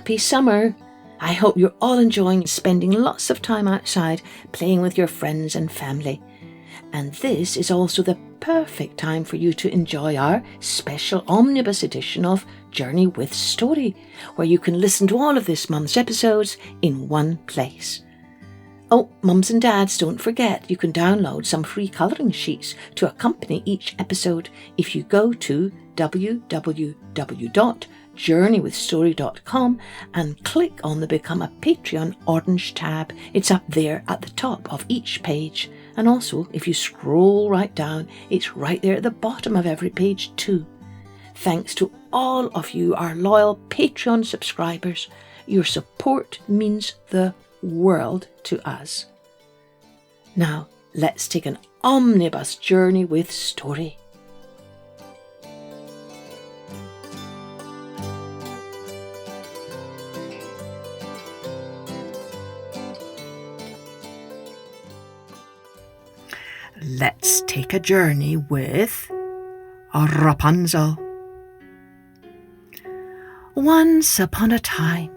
happy summer. I hope you're all enjoying spending lots of time outside playing with your friends and family. And this is also the perfect time for you to enjoy our special omnibus edition of Journey with Story, where you can listen to all of this month's episodes in one place. Oh, mums and dads, don't forget you can download some free colouring sheets to accompany each episode if you go to www.journeywithstory.com and click on the Become a Patreon orange tab. It's up there at the top of each page. And also, if you scroll right down, it's right there at the bottom of every page too. Thanks to all of you, our loyal Patreon subscribers. Your support means the world to us. Now, let's take an omnibus journey with Story. Let's take a journey with Rapunzel. Once upon a time,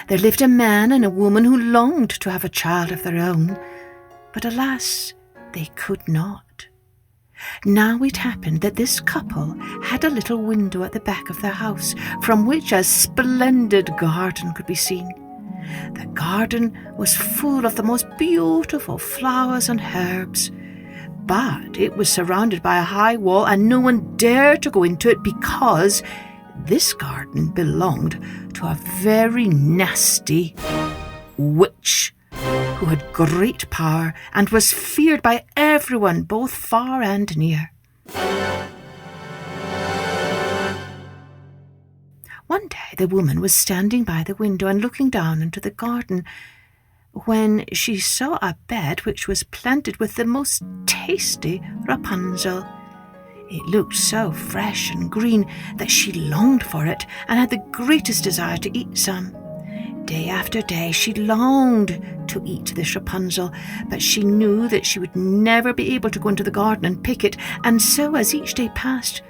there lived a man and a woman who longed to have a child of their own, but alas, they could not. Now it happened that this couple had a little window at the back of their house from which a splendid garden could be seen. The garden was full of the most beautiful flowers and herbs, but it was surrounded by a high wall and no one dared to go into it because this garden belonged to a very nasty witch who had great power and was feared by everyone, both far and near. One day the woman was standing by the window and looking down into the garden when she saw a bed which was planted with the most tasty Rapunzel. It looked so fresh and green that she longed for it and had the greatest desire to eat some. Day after day she longed to eat this Rapunzel, but she knew that she would never be able to go into the garden and pick it, and so as each day passed,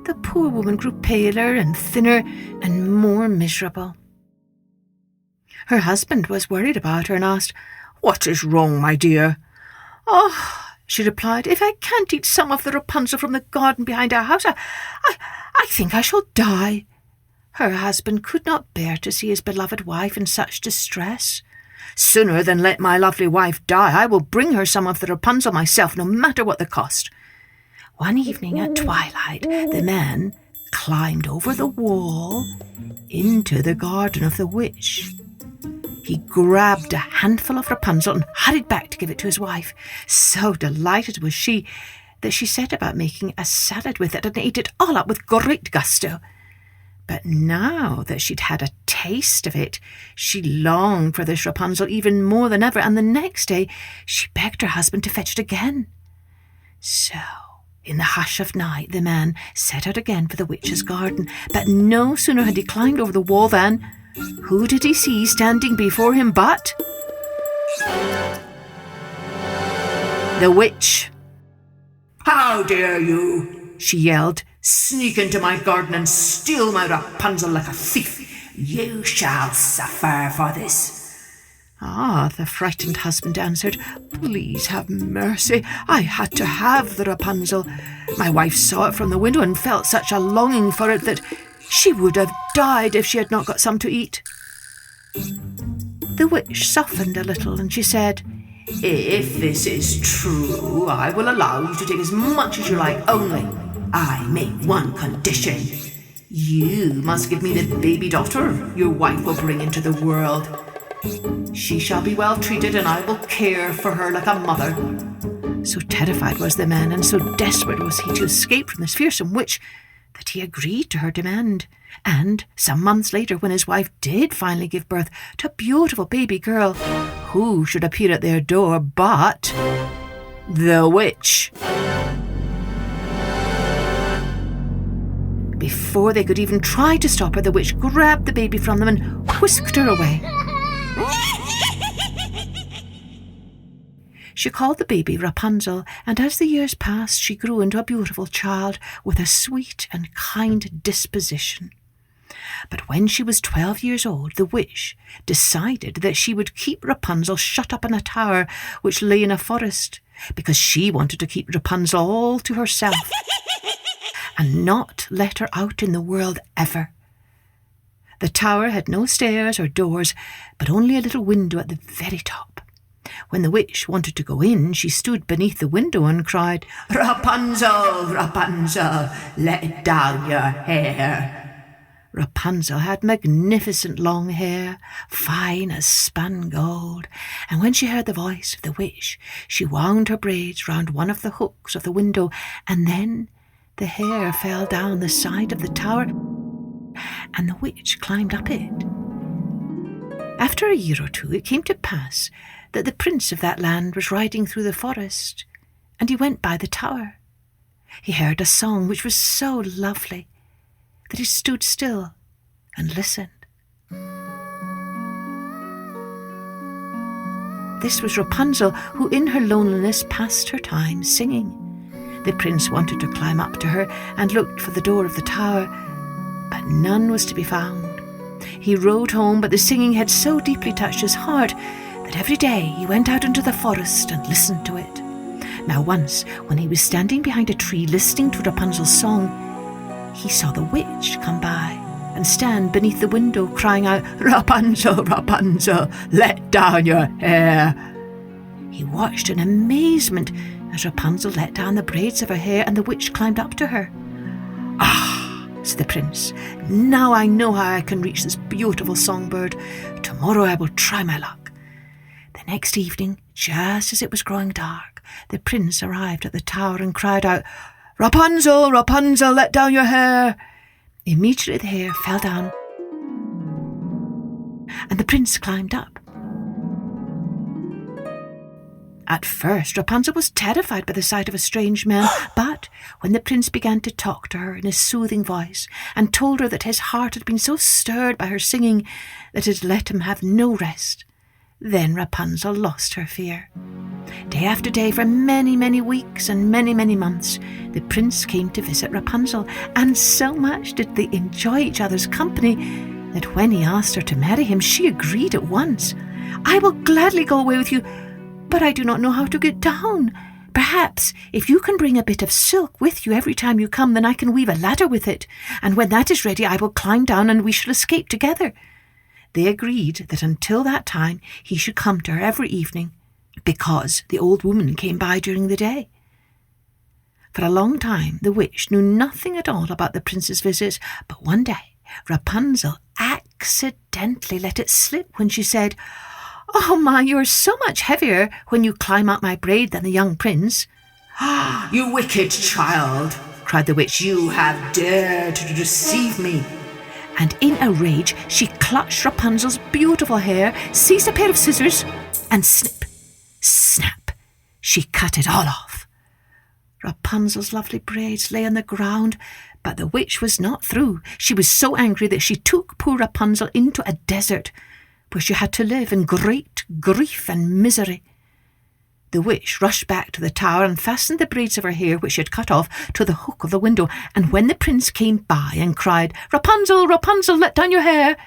the poor woman grew paler and thinner and more miserable. Her husband was worried about her and asked, "What is wrong, my dear?" "Oh," she replied, "if I can't eat some of the Rapunzel from the garden behind our house, I think I shall die." Her husband could not bear to see his beloved wife in such distress. "Sooner than let my lovely wife die, I will bring her some of the Rapunzel myself, no matter what the cost." One evening at twilight, the man climbed over the wall into the garden of the witch. He grabbed a handful of Rapunzel and hurried back to give it to his wife. So delighted was she that she set about making a salad with it and ate it all up with great gusto. But now that she'd had a taste of it, she longed for this Rapunzel even more than ever, and the next day she begged her husband to fetch it again. So, in the hush of night, the man set out again for the witch's garden, but no sooner had he climbed over the wall than who did he see standing before him but the witch. "How dare you," she yelled, "sneak into my garden and steal my Rapunzel like a thief? You shall suffer for this." "Ah," the frightened husband answered, "please have mercy. I had to have the Rapunzel. My wife saw it from the window and felt such a longing for it that she would have died if she had not got some to eat." The witch softened a little and she said, "If this is true, I will allow you to take as much as you like, only I make one condition. You must give me the baby daughter your wife will bring into the world. She shall be well treated and I will care for her like a mother." So terrified was the man and so desperate was he to escape from this fearsome witch that he agreed to her demand. And some months later, when his wife did finally give birth to a beautiful baby girl, who should appear at their door but the witch? Before they could even try to stop her, the witch grabbed the baby from them and whisked her away. She called the baby Rapunzel, and as the years passed, she grew into a beautiful child with a sweet and kind disposition. But when she was 12 years old, the witch decided that she would keep Rapunzel shut up in a tower which lay in a forest, because she wanted to keep Rapunzel all to herself and not let her out in the world ever. The tower had no stairs or doors, but only a little window at the very top. When the witch wanted to go in, she stood beneath the window and cried, "Rapunzel, Rapunzel, let down your hair." Rapunzel had magnificent long hair, fine as spun gold, and when she heard the voice of the witch, she wound her braids round one of the hooks of the window, and then the hair fell down the side of the tower, and the witch climbed up it. After a year or two, it came to pass that the prince of that land was riding through the forest, and he went by the tower. He heard a song which was so lovely that he stood still and listened. This was Rapunzel, who in her loneliness passed her time singing. The prince wanted to climb up to her and looked for the door of the tower, but none was to be found. He rode home, but the singing had so deeply touched his heart that every day he went out into the forest and listened to it. Now once, when he was standing behind a tree listening to Rapunzel's song, he saw the witch come by and stand beneath the window crying out, "Rapunzel, Rapunzel, let down your hair." He watched in amazement as Rapunzel let down the braids of her hair and the witch climbed up to her. "Ah," said the prince, "now I know how I can reach this beautiful songbird. Tomorrow I will try my luck." The next evening, just as it was growing dark, the prince arrived at the tower and cried out, "Rapunzel, Rapunzel, let down your hair." Immediately the hair fell down, and the prince climbed up. At first, Rapunzel was terrified by the sight of a strange man, but when the prince began to talk to her in his soothing voice and told her that his heart had been so stirred by her singing that it had let him have no rest, then Rapunzel lost her fear. Day after day, for many, many weeks and many, many months, the prince came to visit Rapunzel, and so much did they enjoy each other's company that when he asked her to marry him, she agreed at once. "I will gladly go away with you, but I do not know how to get down. Perhaps if you can bring a bit of silk with you every time you come, then I can weave a ladder with it, and when that is ready I will climb down and we shall escape together." They agreed that until that time he should come to her every evening, because the old woman came by during the day. For a long time the witch knew nothing at all about the prince's visits, but one day Rapunzel accidentally let it slip when she said, "Oh my, you are so much heavier when you climb up my braid than the young prince." "You wicked child," cried the witch, "you have dared to deceive me." And in a rage she clutched Rapunzel's beautiful hair, seized a pair of scissors, and snip, snap, she cut it all off. Rapunzel's lovely braids lay on the ground, but the witch was not through. She was so angry that she took poor Rapunzel into a desert, where she had to live in great grief and misery. The witch rushed back to the tower and fastened the braids of her hair, which she had cut off, to the hook of the window, and when the prince came by and cried, "Rapunzel, Rapunzel, let down your hair,"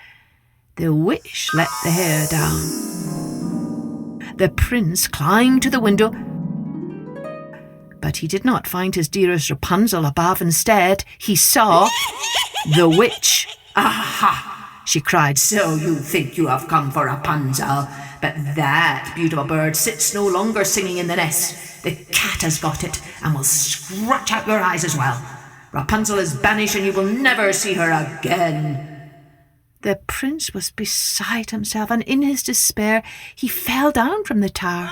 the witch let the hair down. The prince climbed to the window, but he did not find his dearest Rapunzel above. Instead, he saw the witch. "Aha!" she cried, "so you think you have come for Rapunzel, but that beautiful bird sits no longer singing in the nest. The cat has got it and will scratch out your eyes as well. Rapunzel is banished and you will never see her again." The prince was beside himself, and in his despair he fell down from the tower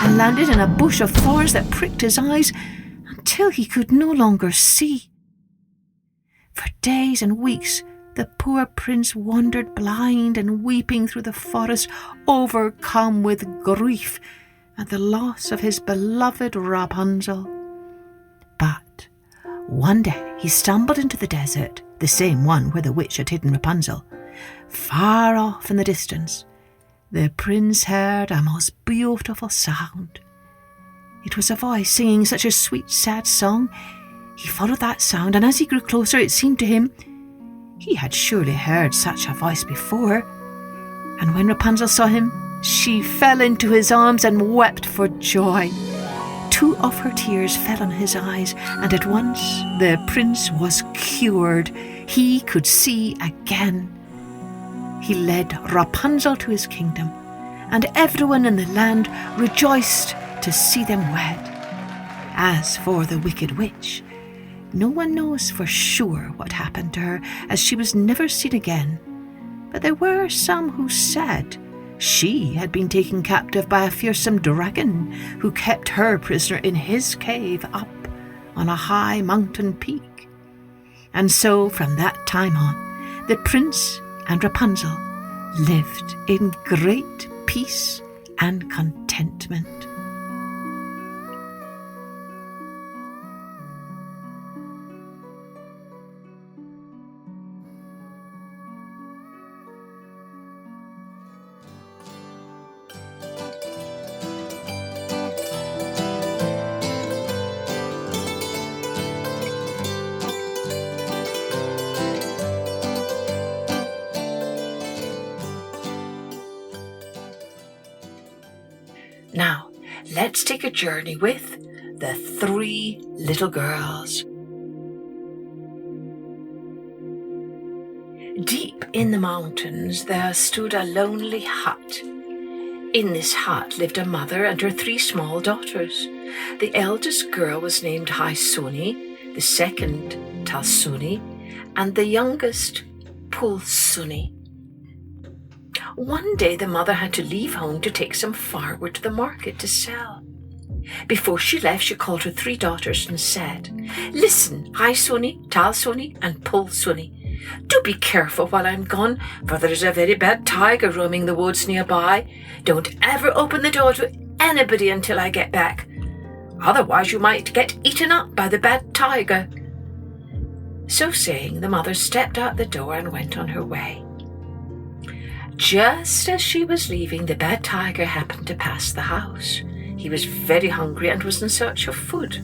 and landed in a bush of thorns that pricked his eyes until he could no longer see. For days and weeks the poor prince wandered blind and weeping through the forest, overcome with grief at the loss of his beloved Rapunzel. But one day he stumbled into the desert, the same one where the witch had hidden Rapunzel. Far off in the distance, the prince heard a most beautiful sound. It was a voice singing such a sweet, sad song. He followed that sound, and as he grew closer, it seemed to him He had surely heard such a voice before, and when Rapunzel saw him, she fell into his arms and wept for joy. 2 of her tears fell on his eyes, and at once the prince was cured. He could see again. He led Rapunzel to his kingdom, and everyone in the land rejoiced to see them wed. As for the wicked witch, no one knows for sure what happened to her, as she was never seen again. But there were some who said she had been taken captive by a fearsome dragon who kept her prisoner in his cave up on a high mountain peak. And so from that time on, the prince and Rapunzel lived in great peace and contentment. Now, let's take a journey with the 3 little girls. Deep in the mountains there stood a lonely hut. In this hut lived a mother and her 3 small daughters. The eldest girl was named Haisuni, the second Talsuni, and the youngest Pulsuni. One day the mother had to leave home to take some firewood to the market to sell. Before she left, she called her 3 daughters and said, "Listen, Haisuni, Talsuni, and Pulsuni. Do be careful while I'm gone, for there is a very bad tiger roaming the woods nearby. Don't ever open the door to anybody until I get back. Otherwise you might get eaten up by the bad tiger." So saying, the mother stepped out the door and went on her way. Just as she was leaving, the bad tiger happened to pass the house. He was very hungry and was in search of food.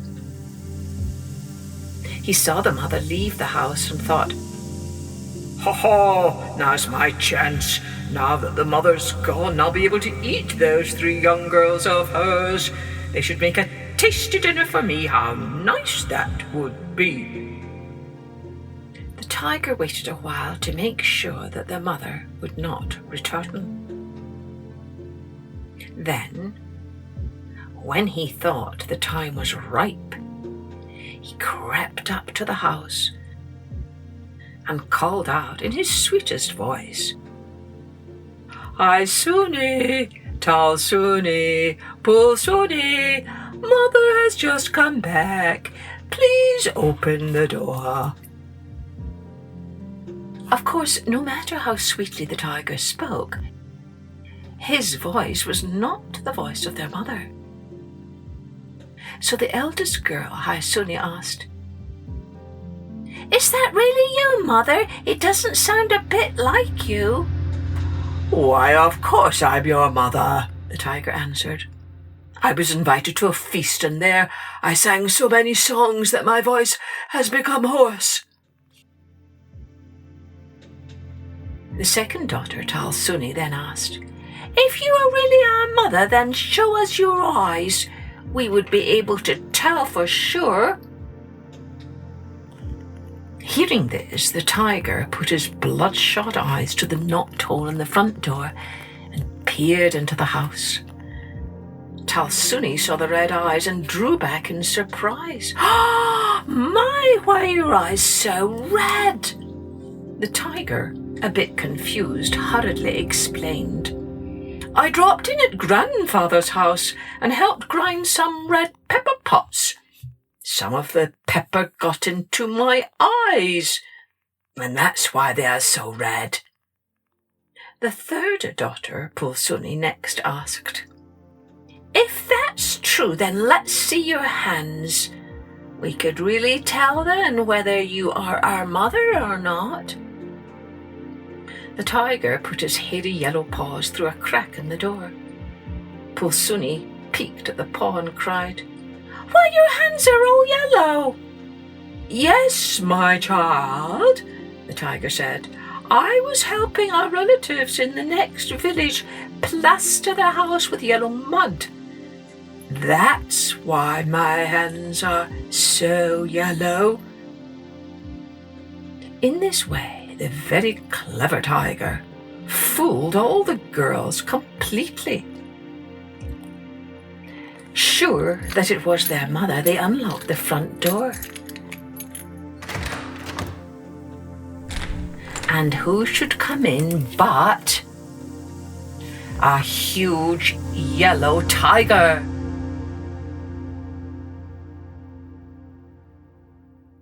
He saw the mother leave the house and thought, "Ha ha, now's my chance. Now that the mother's gone, I'll be able to eat those 3 young girls of hers. They should make a tasty dinner for me. How nice that would be." The tiger waited a while to make sure that the mother would not return. Then, when he thought the time was ripe, he crept up to the house and called out in his sweetest voice, "Haisuni, Talsuni, Pulsuni, mother has just come back. Please open the door." Of course, no matter how sweetly the tiger spoke, his voice was not the voice of their mother. So the eldest girl, Haisuni, asked, "Is that really you, Mother? It doesn't sound a bit like you." "Why, of course I'm your mother," the tiger answered. "I was invited to a feast, and there I sang so many songs that my voice has become hoarse." The second daughter, Talsuni, then asked, "If you are really our mother, then show us your eyes. We would be able to tell for sure." Hearing this, the tiger put his bloodshot eyes to the knobbed hole in the front door and peered into the house. Talsuni saw the red eyes and drew back in surprise. "Ah, my, why are your eyes so red?" The tiger, a bit confused, hurriedly explained, "I dropped in at grandfather's house and helped grind some red pepper pots. Some of the pepper got into my eyes, and that's why they are so red." The third daughter, Pulsuni, next asked, "If that's true, then let's see your hands. We could really tell then whether you are our mother or not." The tiger put his hairy yellow paws through a crack in the door. Pulsuni peeked at the paw and cried, "Why, your hands are all yellow." "Yes, my child," the tiger said. I was helping our relatives in the next village plaster their house with yellow mud. That's why my hands are so yellow. In this way, the very clever tiger fooled all the girls completely. Sure that it was their mother, they unlocked the front door. And who should come in but a huge yellow tiger?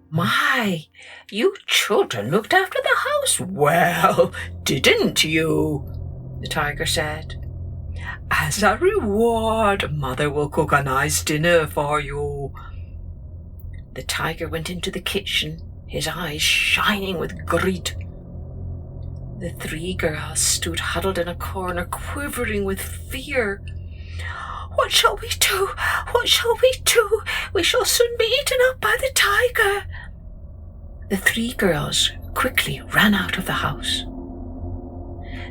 My, you children looked after the house well, didn't you? The tiger said. As a reward, Mother will cook a nice dinner for you. The tiger went into the kitchen, his eyes shining with greed. The 3 girls stood huddled in a corner, quivering with fear. What shall we do? What shall we do? We shall soon be eaten up by the tiger. The 3 girls quickly ran out of the house.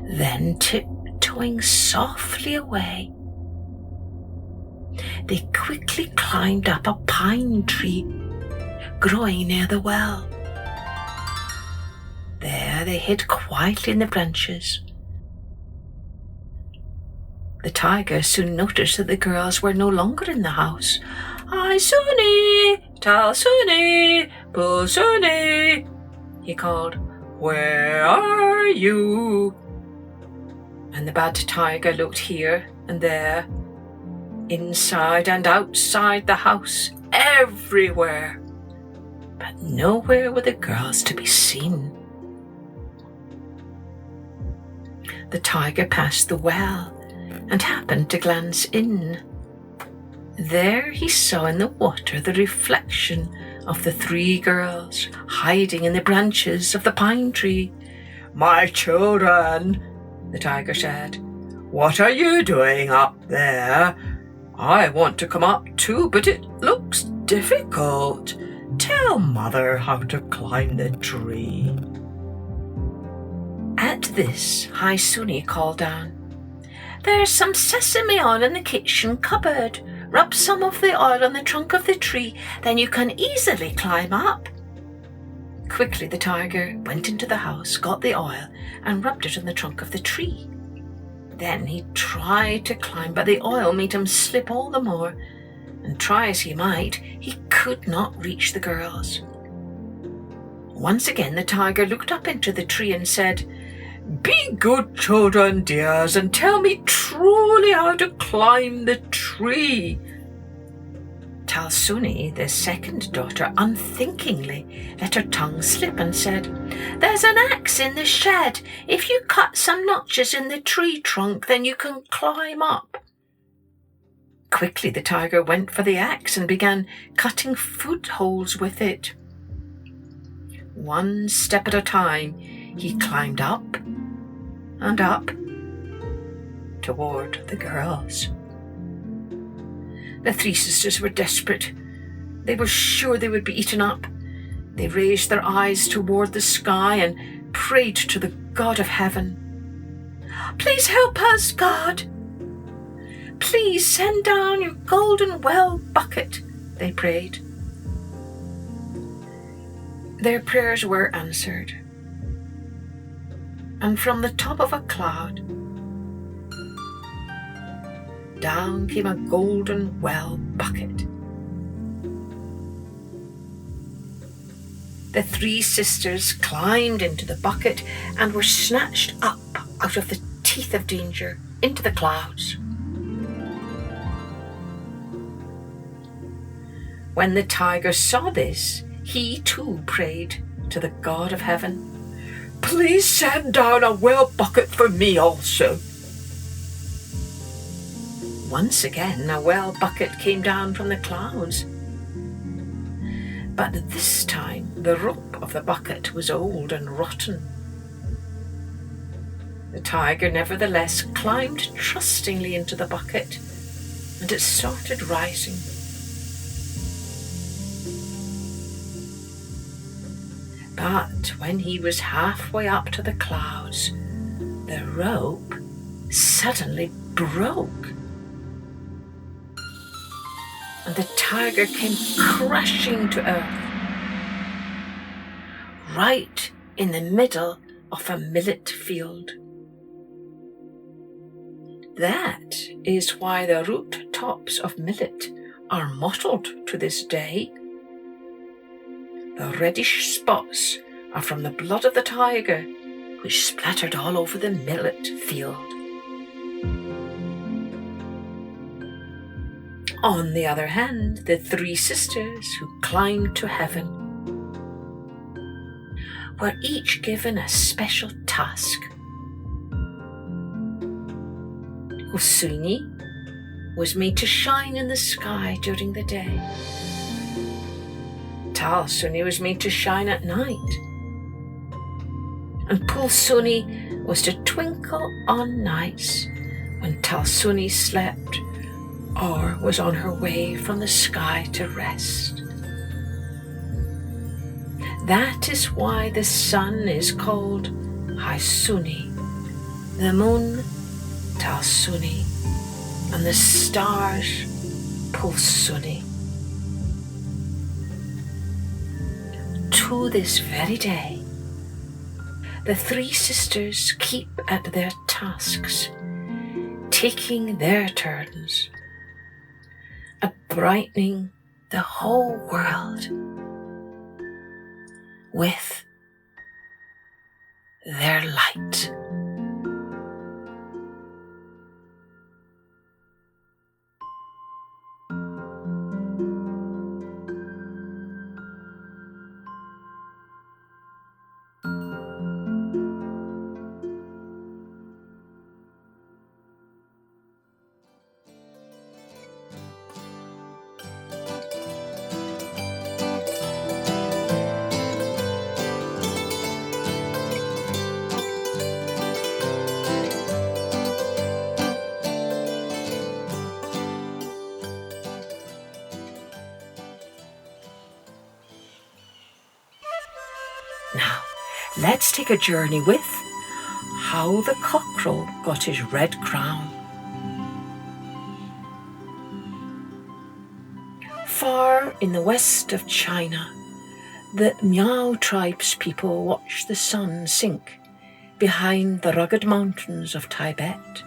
Then, tiptoeing softly away, they quickly climbed up a pine tree growing near the well. There they hid quietly in the branches. The tiger soon noticed that the girls were no longer in the house. "Hi, Sunny! Tell Sunny! Pull Sunny!" he called. "Where are you?" And the bad tiger looked here and there, inside and outside the house, everywhere. But nowhere were the girls to be seen. The tiger passed the well and happened to glance in. There he saw in the water the reflection of the 3 girls hiding in the branches of the pine tree. "My children," the tiger said, "what are you doing up there? I want to come up too, but it looks difficult. Tell Mother how to climb the tree." At this, Sunny called down, "There's some sesame oil in the kitchen cupboard. Rub some of the oil on the trunk of the tree, then you can easily climb up." Quickly the tiger went into the house, got the oil, and rubbed it on the trunk of the tree. Then he tried to climb, but the oil made him slip all the more, and try as he might, he could not reach the girls. Once again the tiger looked up into the tree and said, "Be good children, dears, and tell me truly how to climb the tree." Talsuni, the second daughter, unthinkingly let her tongue slip and said, "There's an axe in the shed. If you cut some notches in the tree trunk, then you can climb up." Quickly the tiger went for the axe and began cutting footholds with it. One step at a time, he climbed up and up toward the girls. The 3 sisters were desperate. They were sure they would be eaten up. They raised their eyes toward the sky and prayed to the God of heaven. "Please help us, God. Please send down your golden well bucket," they prayed. Their prayers were answered. And from the top of a cloud, down came a golden well bucket. The 3 sisters climbed into the bucket and were snatched up out of the teeth of danger into the clouds. When the tiger saw this, he too prayed to the God of heaven, "Please send down a well bucket for me also." Once again, a well bucket came down from the clouds. But this time, the rope of the bucket was old and rotten. The tiger nevertheless climbed trustingly into the bucket, and it started rising. But when he was halfway up to the clouds, the rope suddenly broke, and the tiger came crashing to earth, right in the middle of a millet field. That is why the root tops of millet are mottled to this day. The reddish spots are from the blood of the tiger, which splattered all over the millet field. On the other hand, the three sisters who climbed to heaven were each given a special task. Osuni was made to shine in the sky during the day. Talsuni was made to shine at night. And Pulsuni was to twinkle on nights when Talsuni slept or was on her way from the sky to rest. That is why the sun is called Haisuni, the moon Talsuni, and the stars Pulsuni. To this very day, the three sisters keep at their tasks, taking their turns at brightening the whole world with their light. Now, let's take a journey with how the cockerel got his red crown. Far in the west of China, the Miao tribe's people watch the sun sink behind the rugged mountains of Tibet.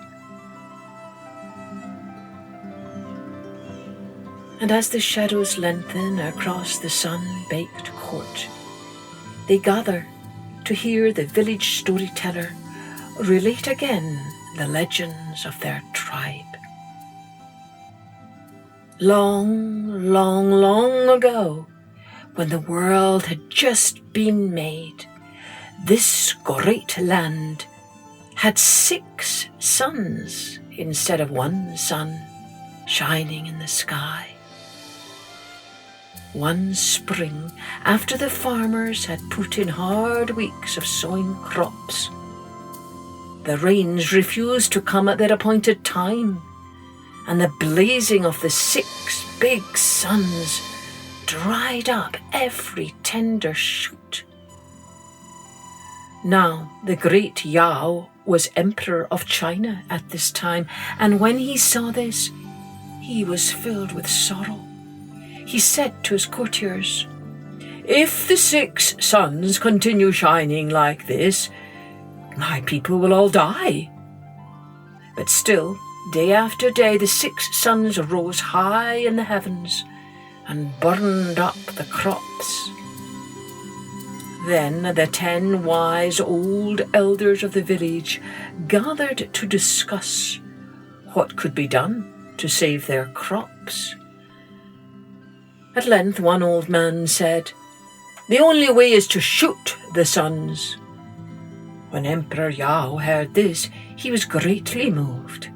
And as the shadows lengthen across the sun-baked court, they gather to hear the village storyteller relate again the legends of their tribe. Long, long, long ago, when the world had just been made, this great land had 6 suns instead of 1 sun shining in the sky. One spring, after the farmers had put in hard weeks of sowing crops, the rains refused to come at their appointed time, and the blazing of the 6 big suns dried up every tender shoot. Now the great Yao was emperor of China at this time, and when he saw this, he was filled with sorrow. He said to his courtiers, "If the 6 suns continue shining like this, my people will all die." But still, day after day, the 6 suns rose high in the heavens and burned up the crops. Then the 10 wise old elders of the village gathered to discuss what could be done to save their crops. At length one old man said, "The only way is to shoot the suns." When Emperor Yao heard this, he was greatly moved.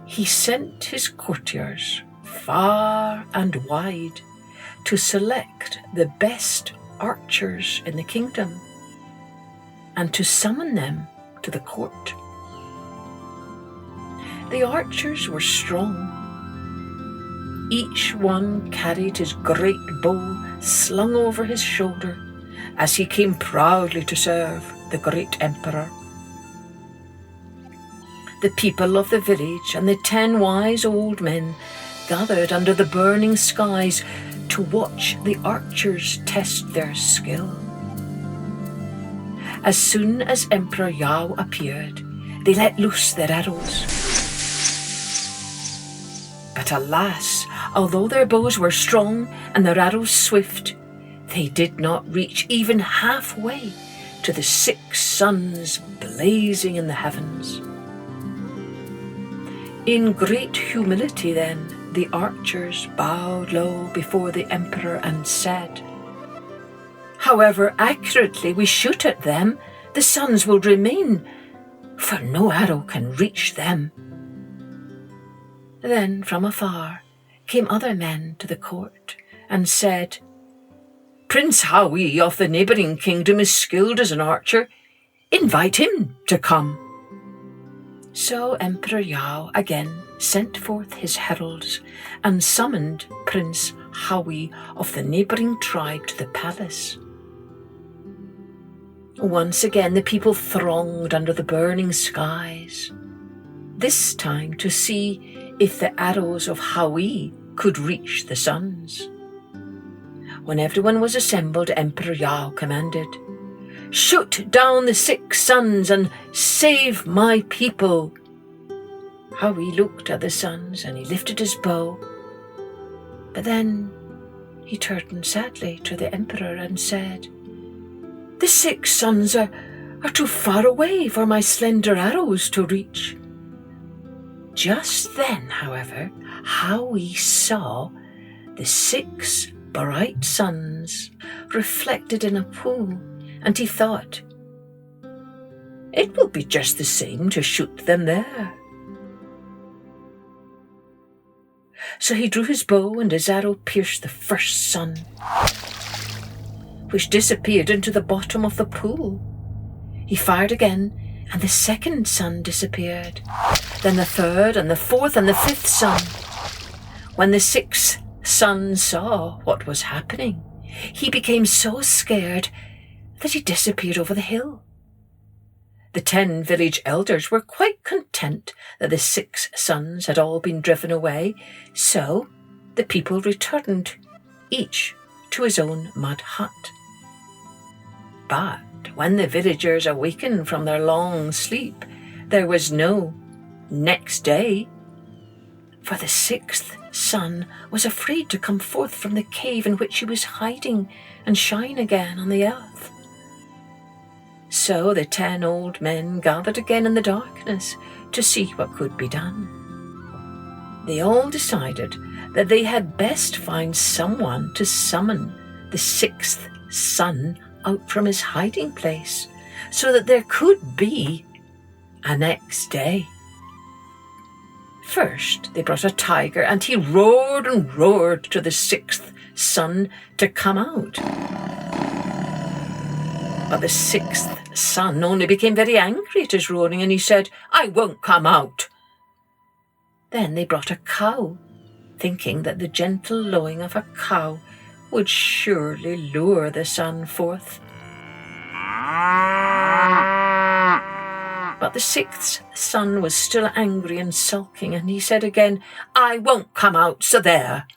He sent his courtiers far and wide to select the best archers in the kingdom and to summon them to the court. The archers were strong. Each one carried his great bow slung over his shoulder, as he came proudly to serve the great emperor. The people of the village and the 10 wise old men gathered under the burning skies to watch the archers test their skill. As soon as Emperor Yao appeared, they let loose their arrows. But alas, although their bows were strong and their arrows swift, they did not reach even halfway to the 6 suns blazing in the heavens. In great humility then, the archers bowed low before the emperor and said, "However accurately we shoot at them, the suns will remain, for no arrow can reach them." Then from afar came other men to the court and said, "Prince Howie of the neighbouring kingdom is skilled as an archer. Invite him to come." So Emperor Yao again sent forth his heralds and summoned Prince Howie of the neighbouring tribe to the palace. Once again the people thronged under the burning skies, this time to see if the arrows of Howie could reach the suns. When everyone was assembled, Emperor Yao commanded, "Shoot down the 6 suns and save my people." Howie looked at the suns and he lifted his bow, but then he turned sadly to the emperor and said, "The 6 suns are too far away for my slender arrows to reach." Just then, however, Howie saw the 6 bright suns reflected in a pool, and he thought, "It will be just the same to shoot them there." So he drew his bow and his arrow pierced the first sun, which disappeared into the bottom of the pool. He fired again, and the second sun disappeared, then the third and the fourth and the 5th sun. When the 6th sun saw what was happening, he became so scared that he disappeared over the hill. The 10 village elders were quite content that the 6 suns had all been driven away, so the people returned, each to his own mud hut. But when the villagers awakened from their long sleep, there was no next day, for the 6th sun was afraid to come forth from the cave in which he was hiding and shine again on the earth. So the 10 old men gathered again in the darkness to see what could be done. They all decided that they had best find someone to summon the 6th sun out from his hiding place so that there could be a next day. First, they brought a tiger, and he roared and roared to the 6th sun to come out. But the 6th sun only became very angry at his roaring, and he said, "I won't come out." Then they brought a cow, thinking that the gentle lowing of a cow would surely lure the sun forth. But the 6th sun was still angry and sulking, and he said again, "I won't come out, so there."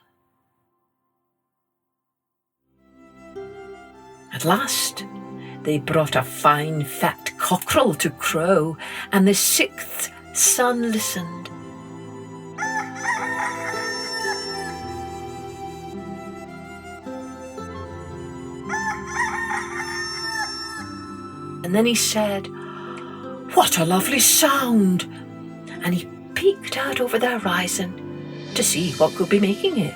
At last, they brought a fine fat cockerel to crow, and the 6th sun listened. And then he said, "What a lovely sound!" And he peeked out over the horizon to see what could be making it.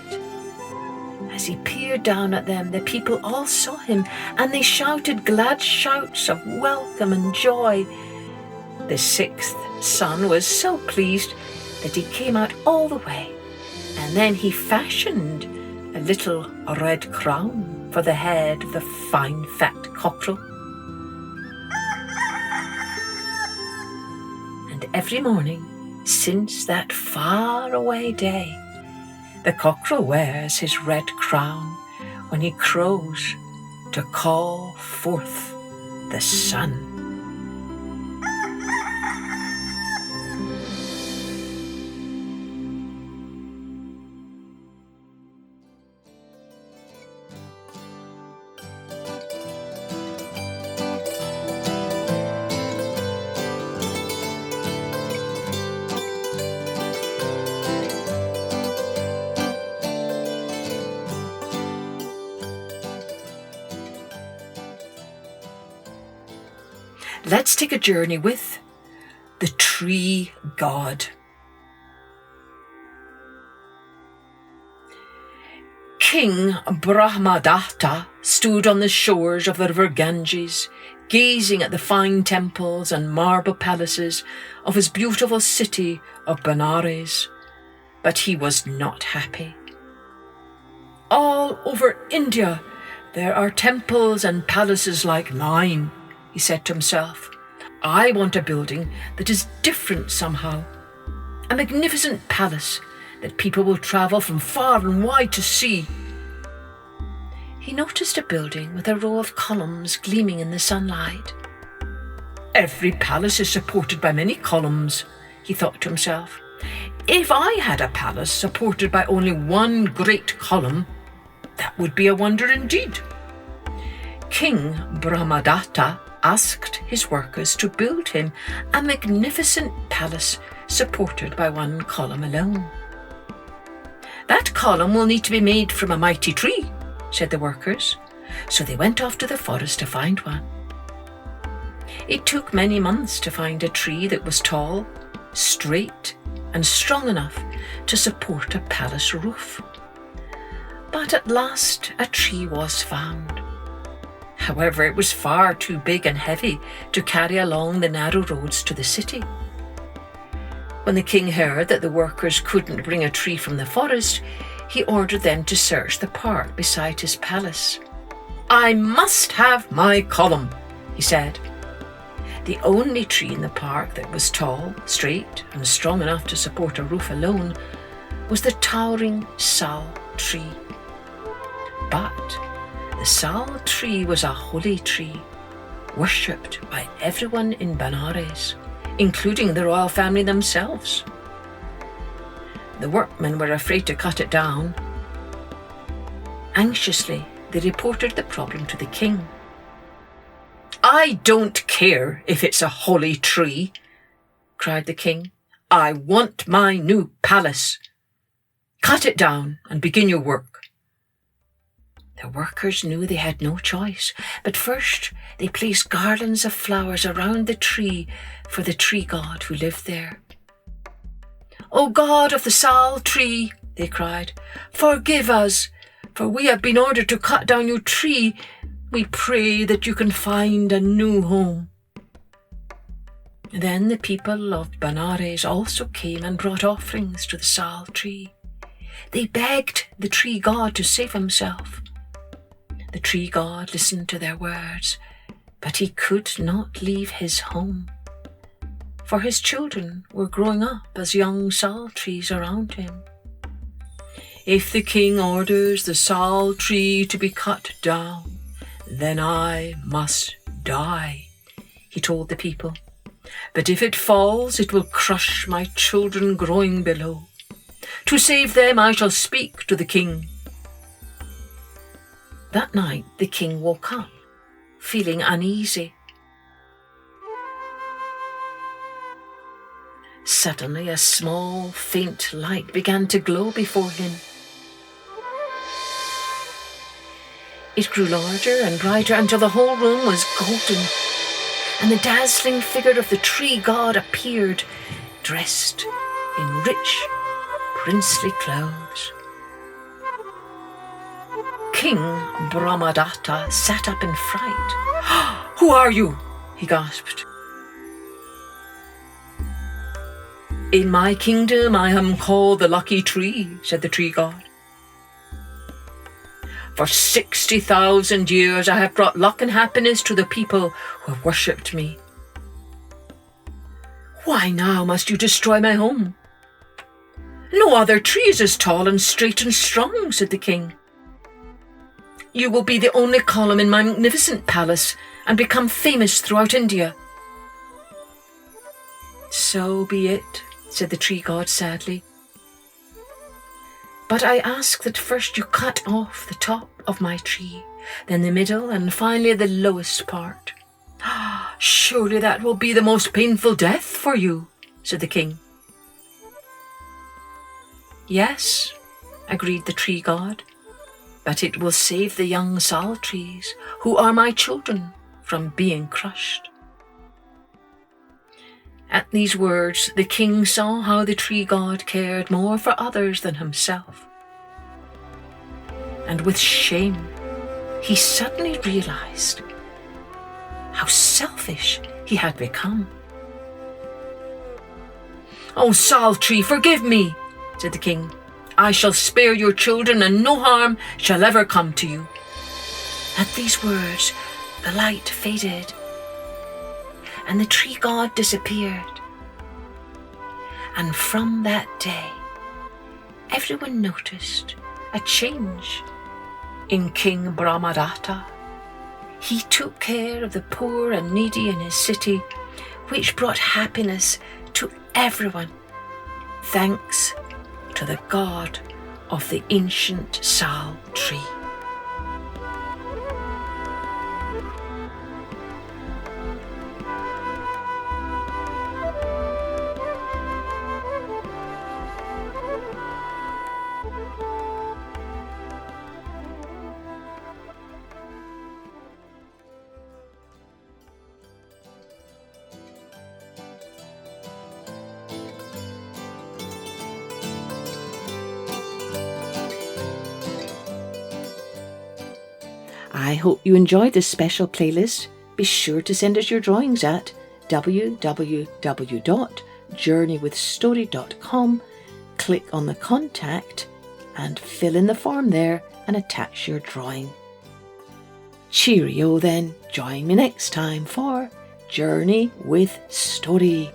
As he peered down at them, the people all saw him, and they shouted glad shouts of welcome and joy. The 6th sun was so pleased that he came out all the way, and then he fashioned a little red crown for the head of the fine fat cockerel. And every morning, since that far-away day, the cockerel wears his red crown when he crows to call forth the sun. Let's take a journey with the tree god. King Brahmadatta stood on the shores of the river Ganges, gazing at the fine temples and marble palaces of his beautiful city of Benares, but he was not happy. All over India there are temples and palaces like mine, he said to himself. I want a building that is different somehow, a magnificent palace that people will travel from far and wide to see. He noticed a building with a row of columns gleaming in the sunlight. Every palace is supported by many columns, he thought to himself. If I had a palace supported by only one great column, that would be a wonder indeed. King Brahmadatta asked his workers to build him a magnificent palace supported by one column alone. That column will need to be made from a mighty tree, said the workers, so they went off to the forest to find one. It took many months to find a tree that was tall, straight, and strong enough to support a palace roof. But at last a tree was found. However, it was far too big and heavy to carry along the narrow roads to the city. When the king heard that the workers couldn't bring a tree from the forest, he ordered them to search the park beside his palace. I must have my column, he said. The only tree in the park that was tall, straight, and strong enough to support a roof alone was the towering sal tree. But the sal tree was a holy tree, worshipped by everyone in Benares, including the royal family themselves. The workmen were afraid to cut it down. Anxiously, they reported the problem to the king. I don't care if it's a holy tree, cried the king. I want my new palace. Cut it down and begin your work. The workers knew they had no choice, but first they placed garlands of flowers around the tree for the tree god who lived there. O God of the sal tree, they cried, forgive us, for we have been ordered to cut down your tree. We pray that you can find a new home. Then the people of Benares also came and brought offerings to the sal tree. They begged the tree god to save himself. The tree god listened to their words, but he could not leave his home, for his children were growing up as young sal trees around him. If the king orders the sal tree to be cut down, then I must die, he told the people. But if it falls, it will crush my children growing below. To save them, I shall speak to the king. That night, the king woke up, feeling uneasy. Suddenly, a small, faint light began to glow before him. It grew larger and brighter until the whole room was golden, and the dazzling figure of the tree god appeared, dressed in rich, princely clothes. King Brahmadatta sat up in fright. Who are you? He gasped. In my kingdom I am called the lucky tree, said the tree god. For 60,000 years I have brought luck and happiness to the people who have worshipped me. Why now must you destroy my home? No other tree is as tall and straight and strong, said the king. you will be the only column in my magnificent palace and become famous throughout India." "So be it," said the tree god sadly. "But I ask that first you cut off the top of my tree, then the middle, and finally the lowest part." "Surely that will be the most painful death for you," said the king. "Yes," agreed the tree god, "but it will save the young sal trees, who are my children, from being crushed." At these words, the king saw how the tree god cared more for others than himself. And with shame, he suddenly realized how selfish he had become. "Oh, sal tree, forgive me," said the king. "I shall spare your children, and no harm shall ever come to you." At these words, the light faded, and the tree god disappeared. And from that day, everyone noticed a change in King Brahmadatta. He took care of the poor and needy in his city, which brought happiness to everyone, thanks to the god of the ancient sal tree. I hope you enjoyed this special playlist. Be sure to send us your drawings at www.journeywithstory.com. Click on the contact and fill in the form there and attach your drawing. Cheerio then. Join me next time for Journey with Story.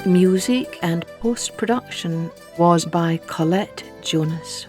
Music and post-production was by Colette Jonas.